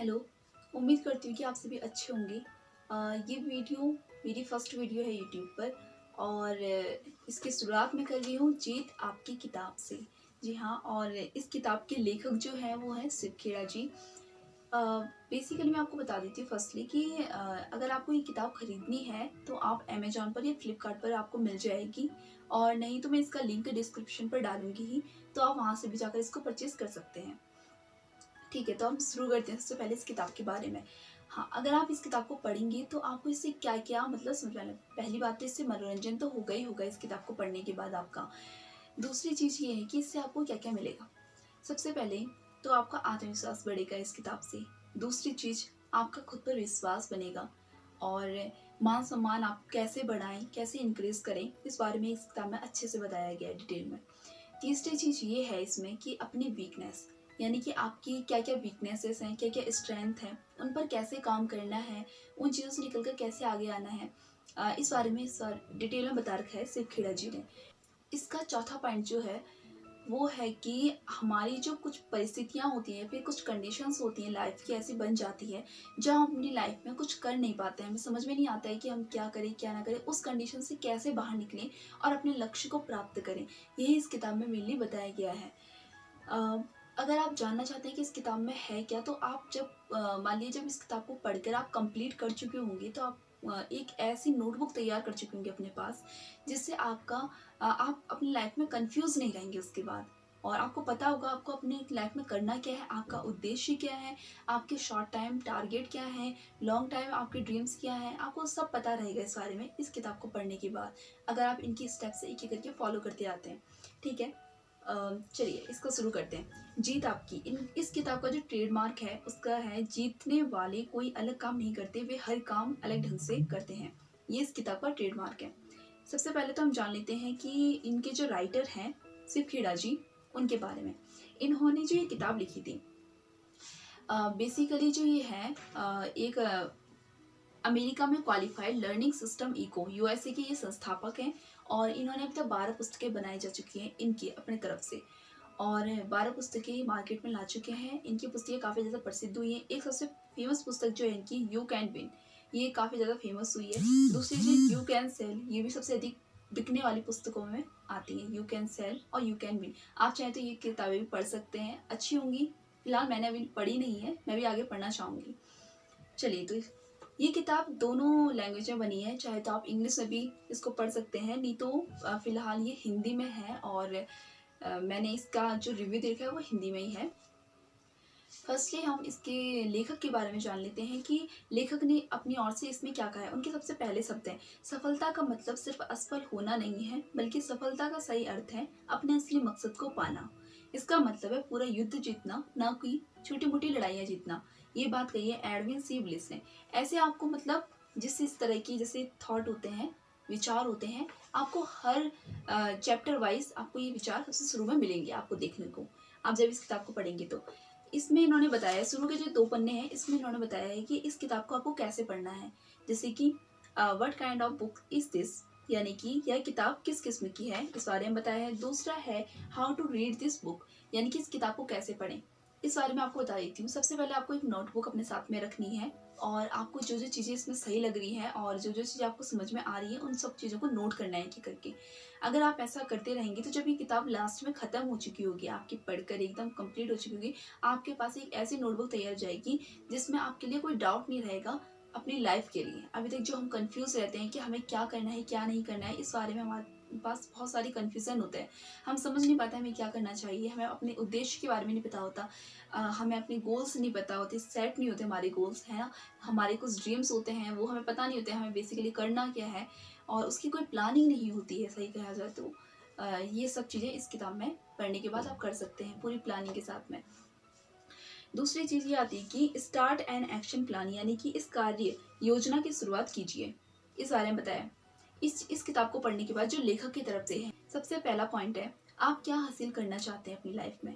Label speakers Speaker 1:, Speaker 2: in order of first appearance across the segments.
Speaker 1: Hello. उम्मीद करती हूँ कि आप सभी अच्छे होंगे। ये वीडियो मेरी फर्स्ट वीडियो है यूट्यूब पर और इसकी शुरुआत मैं कर रही हूँ जीत आपकी किताब से। जी हाँ, और इस किताब के लेखक जो हैं वो हैं शिव खेड़ा जी। बेसिकली मैं आपको बता देती हूँ फर्स्टली कि अगर आपको ये किताब खरीदनी है तो आप अमेजोन पर या फ्लिपकार्ट पर आपको मिल जाएगी, और नहीं तो मैं इसका लिंक डिस्क्रिप्शन पर डालूंगी ही, तो आप वहाँ से भी जाकर इसको परचेज़ कर सकते हैं। ठीक है, तो हम शुरू करते हैं सबसे पहले इस किताब के बारे में। हाँ, अगर आप इस किताब को पढ़ेंगे तो आपको इससे क्या-क्या मतलब समझ में आना। पहली बात तो इससे मनोरंजन तो होगा ही होगा इस किताब को पढ़ने के बाद आपका। दूसरी चीज़ ये है कि इससे आपको क्या-क्या मिलेगा। सबसे पहले तो आपका आत्मविश्वास बढ़ेगा इस किताब से। दूसरी चीज़, आपका खुद पर विश्वास बनेगा, और मान-सम्मान आप कैसे बढ़ाएँ, कैसे इनक्रीज़ करें, इस बारे में इस किताब में अच्छे से बताया गया है डिटेल में। तीसरी चीज़ ये है इसमें कि अपनी वीकनेस, यानी कि आपकी क्या-क्या वीकनेसेस हैं, क्या-क्या स्ट्रेंथ है, उन पर कैसे काम करना है, उन चीज़ों से निकल कर कैसे आगे आना है, इस बारे में सर डिटेल में बता रखा है शिव खेड़ा जी ने। इसका चौथा पॉइंट जो है वो है कि हमारी जो कुछ परिस्थितियाँ होती हैं, फिर कुछ कंडीशंस होती हैं लाइफ की, ऐसी बन जाती है जहाँ हम अपनी लाइफ में कुछ कर नहीं पाते हैं, हमें समझ में नहीं आता है कि हम क्या करें क्या ना करें, उस कंडीशन से कैसे बाहर निकलें और अपने लक्ष्य को प्राप्त करें। यही इस किताब में मेनली बताया गया है। अ, अगर आप जानना चाहते हैं कि इस किताब में है क्या, तो आप जब मान लीजिए जब इस किताब को पढ़कर आप कंप्लीट कर चुके होंगे, तो आप एक ऐसी नोटबुक तैयार कर चुके होंगे अपने पास, जिससे आप अपनी लाइफ में कंफ्यूज नहीं रहेंगे उसके बाद, और आपको पता होगा आपको अपनी लाइफ में करना क्या है, आपका उद्देश्य क्या है, आपके शॉर्ट टाइम टारगेट क्या है, लॉन्ग टाइम आपके ड्रीम्स क्या हैं, आपको सब पता रहेगा इस बारे में इस किताब को पढ़ने के बाद, अगर आप इनकी स्टेप्स एक एक करके फॉलो करते आते हैं। ठीक है, चलिए इसको शुरू करते हैं। जीत आपकी, इस किताब का जो ट्रेडमार्क है उसका है, जीतने वाले कोई अलग काम नहीं करते, वे हर काम अलग ढंग से करते हैं। ये इस किताब का ट्रेडमार्क है। सबसे पहले तो हम जान लेते हैं कि इनके जो राइटर हैं शिव खेड़ा जी, उनके बारे में। इन्होंने जो ये किताब लिखी थी, बेसिकली जो ये है एक अमेरिका में qualified learning system eco USA के ये संस्थापक हैं, और इन्होंने अब तक 12 पुस्तकें बनाई जा चुकी हैं इनकी अपने तरफ से, और 12 पुस्तकें मार्केट में ला चुके हैं। इनकी पुस्तकें काफ़ी ज़्यादा प्रसिद्ध हुई हैं। एक सबसे फेमस पुस्तक जो है इनकी, यू कैन विन, ये काफ़ी ज़्यादा फेमस हुई है। दूसरी चीज़, यू कैन सेल, ये भी सबसे अधिक बिकने वाली पुस्तकों में आती है, यू कैन सेल और यू कैन विन। आप चाहें तो ये किताबें भी पढ़ सकते हैं, अच्छी होंगी। फिलहाल मैंने अभी पढ़ी नहीं है, मैं भी आगे पढ़ना चाहूँगी। चलिए, तो ये किताब दोनों लैंग्वेज में बनी है, चाहे तो आप इंग्लिश में भी इसको पढ़ सकते हैं, नहीं तो फिलहाल ये हिंदी में है, और मैंने इसका जो रिव्यू देखा है वो हिंदी में ही है। फर्स्टली हम इसके लेखक के बारे में जान लेते हैं कि लेखक ने अपनी ओर से इसमें क्या कहा है। उनके सबसे पहले शब्द हैं, सफलता का मतलब सिर्फ असफल होना नहीं है, बल्कि सफलता का सही अर्थ है अपने असली मकसद को पाना। इसका मतलब है पूरा युद्ध जीतना, ना कि छोटी मोटी लड़ाइयाँ जीतना। ये बात कही है एडविन सी ब्लिस ने। ऐसे आपको मतलब इस तरह की जैसे थॉट होते हैं, विचार होते हैं, आपको हर चैप्टर वाइज आपको ये विचार सबसे शुरू में मिलेंगे आपको देखने को, आप जब इस किताब को पढ़ेंगे तो। इसमें इन्होंने बताया, शुरू के जो 2 पन्ने हैं इसमें इन्होंने बताया है कि इस किताब को आपको कैसे पढ़ना है। जैसे कि what kind of book is this, यानी कि यह किताब किस किस्म की है, इस बारे में बताया है। दूसरा है how to read this book, यानी कि इस किताब को कैसे पढ़ें, इस बारे में आपको बता देती हूँ। सबसे पहले आपको एक नोटबुक अपने साथ में रखनी है, और आपको जो जो चीज़ें इसमें सही लग रही हैं और जो जो चीज़ें आपको समझ में आ रही है, उन सब चीज़ों को नोट करना है एक करके। अगर आप ऐसा करते रहेंगे तो जब ये किताब लास्ट में ख़त्म हो चुकी होगी, आपकी पढ़कर एकदम कंप्लीट हो चुकी होगी, आपके पास एक ऐसी नोटबुक तैयार हो जाएगी जिसमें आपके लिए कोई डाउट नहीं रहेगा अपनी लाइफ के लिए। अभी तक जो हम कंफ्यूज रहते हैं कि हमें क्या करना है क्या नहीं करना है, इस बारे में हमारे पास बहुत सारी कन्फ्यूज़न होते हैं। हम समझ नहीं पाते हमें क्या करना चाहिए, हमें अपने उद्देश्य के बारे में नहीं पता होता, हमें अपने गोल्स नहीं पता होते, सेट नहीं होते हमारे गोल्स, है ना। हमारे कुछ ड्रीम्स होते हैं, वो हमें पता नहीं होते हमें बेसिकली करना क्या है, और उसकी कोई प्लानिंग नहीं होती है सही कहा जाए तो। ये सब चीज़ें इस किताब में पढ़ने के बाद आप कर सकते हैं पूरी प्लानिंग के साथ में। दूसरी चीज़ ये आती है कि स्टार्ट एंड एक्शन प्लान, यानी कि इस कार्य योजना की शुरुआत कीजिए, इस बारे में बताया। इस किताब को पढ़ने के बाद जो लेखक की तरफ से है, सबसे पहला पॉइंट है, आप क्या हासिल करना चाहते हैं अपनी लाइफ में।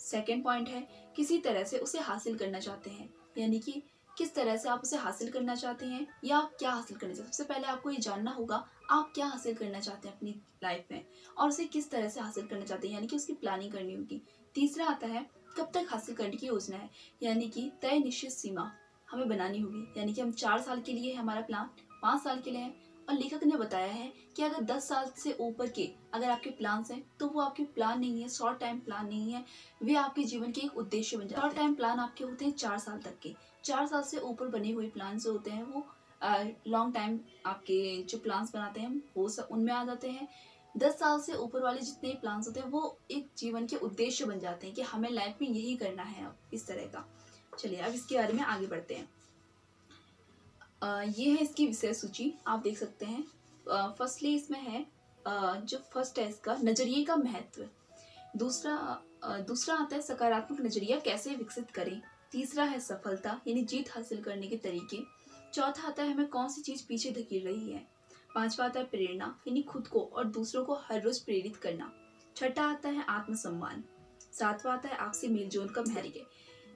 Speaker 1: सेकंड पॉइंट है, किसी तरह से उसे हासिल करना चाहते हैं, यानी कि किस तरह से आप उसे हासिल करना चाहते हैं, या आप क्या हासिल करना चाहते हैं। सबसे पहले आपको ये जानना होगा आप क्या हासिल करना चाहते हैं अपनी लाइफ में, और उसे किस तरह से हासिल करना चाहते हैं, यानी कि उसकी प्लानिंग करनी होगी। तीसरा आता है कब तक हासिल करने की योजना है, यानी कि तय निश्चित सीमा हमें बनानी होगी। यानी कि हम 4 साल के लिए है हमारा प्लान, 5 साल के लिए है। और लेखक ने बताया है कि अगर 10 साल से ऊपर के अगर आपके प्लान्स हैं तो वो आपके प्लान नहीं है, शॉर्ट टाइम प्लान नहीं है, वे आपके जीवन के एक उद्देश्य बन जाते हैं। शॉर्ट टाइम प्लान आपके होते हैं 4 साल तक के। 4 साल से ऊपर बने हुए प्लान जो होते हैं वो लॉन्ग टाइम आपके जो प्लान्स बनाते हैं वो सब उनमें आ जाते हैं। 10 साल से ऊपर वाले जितने प्लान्स होते हैं वो एक जीवन के उद्देश्य बन जाते हैं कि हमें लाइफ में यही करना है, अब इस तरह का। चलिए अब इसके बारे में आगे बढ़ते हैं। ये है इसकी विषय सूची, आप देख सकते हैं। फर्स्टली इसमें है जो फर्स्ट है इसका नजरिए का महत्व। दूसरा आता है सकारात्मक नजरिया कैसे विकसित करें। तीसरा है सफलता यानी जीत हासिल करने के तरीके। चौथा आता है हमें कौन सी चीज पीछे धकेल रही है। पांचवा आता है प्रेरणा यानी खुद को और दूसरों को हर रोज प्रेरित करना। छठा आता है आत्मसम्मान। सातवां आता है आपसी मेलजोल का महत्व।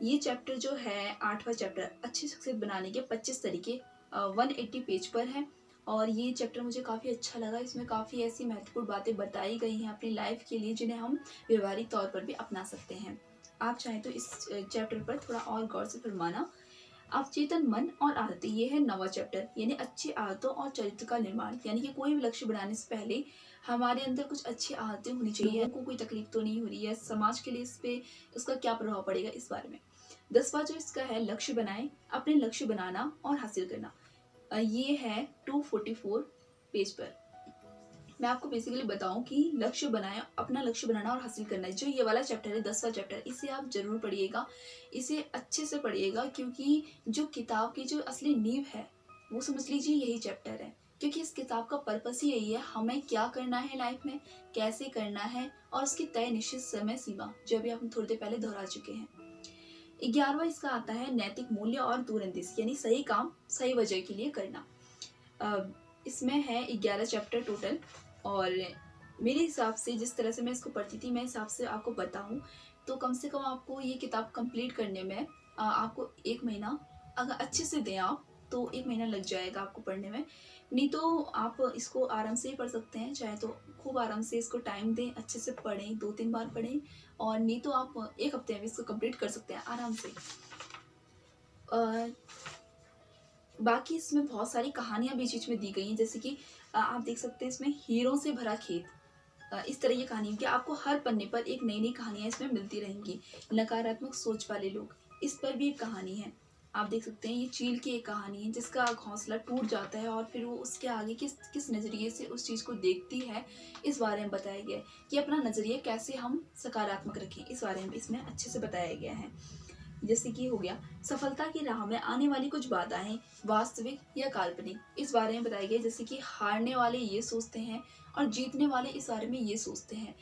Speaker 1: ये चैप्टर जो है 8वां चैप्टर अच्छी शख्सियत बनाने के 25 तरीके 180 पेज पर है। और ये चैप्टर मुझे काफ़ी अच्छा लगा। इसमें काफ़ी ऐसी महत्वपूर्ण बातें बताई गई हैं अपनी लाइफ के लिए जिन्हें हम व्यवहारिक तौर पर भी अपना सकते हैं। आप चाहें तो इस चैप्टर पर थोड़ा और गौर से फरमाना। अवचेतन मन और आदतें, ये है 9वां चैप्टर यानी अच्छी आदतों और चरित्र का निर्माण। यानी कि कोई भी लक्ष्य बनाने से पहले हमारे अंदर कुछ अच्छी आदतें होनी चाहिए। लोगों को कोई तकलीफ तो नहीं हो रही है, समाज के लिए इस पे उसका क्या प्रभाव पड़ेगा इस बारे में। 10वां जो इसका है लक्ष्य बनाएं, अपने लक्ष्य बनाना और हासिल करना। ये है 244 पेज पर। मैं आपको बेसिकली बताऊं कि लक्ष्य बनाएं, अपना लक्ष्य बनाना और हासिल करना है। जो ये वाला चैप्टर है 10वां चैप्टर, इसे आप जरूर पढ़िएगा, इसे अच्छे से पढ़िएगा, क्योंकि जो किताब की जो असली नींव है वो समझ लीजिए यही चैप्टर है। क्योंकि इस किताब का पर्पस ही यही है, हमें क्या करना है लाइफ में, कैसे करना है, और उसकी तय निश्चित समय सीमा जो अभी हम थोड़ी देर पहले दोहरा चुके हैं। 11वां इसका आता है नैतिक मूल्य और दूरंदेशी यानी सही काम सही वजह के लिए करना। इसमें है 11 चैप्टर टोटल। और मेरे हिसाब से जिस तरह से मैं इसको पढ़ती थी, मैं हिसाब से आपको बताऊं तो कम से कम आपको ये किताब कंप्लीट करने में आपको 1 महीना, अगर अच्छे से दें आप तो 1 महीना लग जाएगा आपको पढ़ने में। नहीं तो आप इसको आराम से ही पढ़ सकते हैं, चाहे तो खूब आराम से इसको टाइम दें, अच्छे से पढ़ें, 2-3 बार पढ़ें, और नहीं तो आप 1 हफ्ते में इसको कंप्लीट कर सकते हैं आराम से। बाकी इसमें बहुत सारी कहानियां बीच बीच में दी गई हैं, जैसे कि आप देख सकते हैं इसमें हीरों से भरा खेत, इस तरह की कहानी कि आपको हर पन्ने पर एक नई नई कहानियां इसमें मिलती रहेंगी। नकारात्मक सोच वाले लोग, इस पर भी एक कहानी है। आप देख सकते हैं ये चील की एक कहानी है जिसका घोंसला टूट जाता है और फिर वो उसके आगे किस किस नज़रिए से उस चीज़ को देखती है, इस बारे में बताया गया है कि अपना नज़रिया कैसे हम सकारात्मक रखें, इस बारे में इसमें अच्छे से बताया गया है। जैसे कि हो गया सफलता की राह में आने वाली कुछ बाधाएं, वास्तविक या काल्पनिक, इस बारे में बताया गया। जैसे कि हारने वाले ये सोचते हैं और जीतने वाले इस बारे में ये सोचते हैं।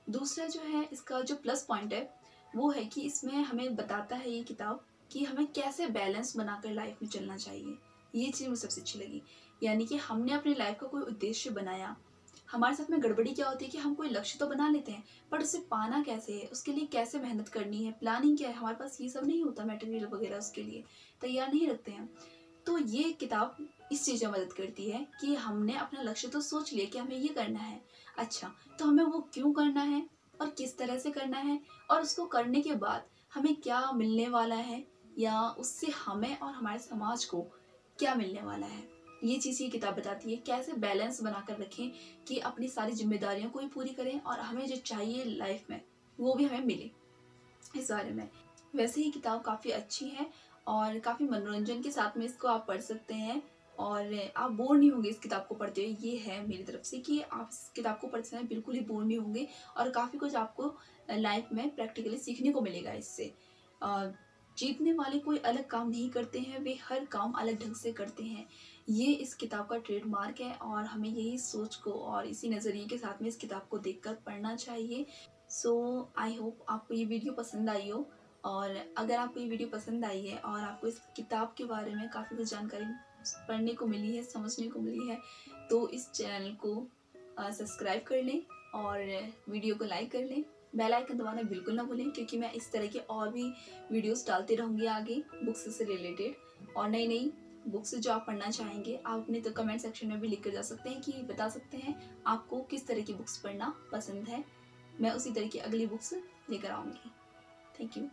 Speaker 1: दूसरा जो है इसका जो प्लस पॉइंट है वो है कि इसमें हमें बताता है ये किताब कि हमें कैसे बैलेंस बनाकर लाइफ में चलना चाहिए। ये चीज़ मुझे सबसे अच्छी लगी। यानी कि हमने अपनी लाइफ का कोई उद्देश्य बनाया, हमारे साथ में गड़बड़ी क्या होती है कि हम कोई लक्ष्य तो बना लेते हैं, पर उसे पाना कैसे है, उसके लिए कैसे मेहनत करनी है, प्लानिंग क्या है, हमारे पास ये सब नहीं होता, मटेरियल वगैरह उसके लिए तैयार नहीं रखते हैं। तो ये किताब इस चीज़ में मदद करती है कि हमने अपना लक्ष्य तो सोच लिया कि हमें ये करना है, अच्छा तो हमें वो क्यों करना है और किस तरह से करना है, और उसको करने के बाद हमें क्या मिलने वाला है, या उससे हमें और हमारे समाज को क्या मिलने वाला है। ये चीज़ ये किताब बताती है कैसे बैलेंस बनाकर रखें कि अपनी सारी जिम्मेदारियों को भी पूरी करें और हमें जो चाहिए लाइफ में वो भी हमें मिले, इस बारे में। वैसे ही किताब काफ़ी अच्छी है और काफ़ी मनोरंजन के साथ में इसको आप पढ़ सकते हैं और आप बोर नहीं होंगे इस किताब को पढ़ते हुए। ये है मेरी तरफ से कि आप इस किताब को पढ़ते समय बिल्कुल ही बोर नहीं होंगे और काफ़ी कुछ आपको लाइफ में प्रैक्टिकली सीखने को मिलेगा इससे। जीतने वाले कोई अलग काम नहीं करते हैं, वे हर काम अलग ढंग से करते हैं। ये इस किताब का ट्रेडमार्क है और हमें यही सोच को और इसी नज़रिए के साथ में इस किताब को देखकर पढ़ना चाहिए। सो आई होप आपको ये वीडियो पसंद आई हो, और अगर आपको ये वीडियो पसंद आई है और आपको इस किताब के बारे में काफ़ी कुछ जानकारी पढ़ने को मिली है, समझने को मिली है, तो इस चैनल को सब्सक्राइब कर लें और वीडियो को लाइक कर लें। बेल आइकन दबाना बिल्कुल ना भूलें, क्योंकि मैं इस तरह के और भी वीडियोस डालती रहूँगी आगे बुक्स से रिलेटेड, और नई नई बुक्स जो आप पढ़ना चाहेंगे आप अपने तो कमेंट सेक्शन में भी लिख कर जा सकते हैं कि बता सकते हैं आपको किस तरह की बुक्स पढ़ना पसंद है। मैं उसी तरह की अगली बुक्स लेकर आऊँगी। Thank you.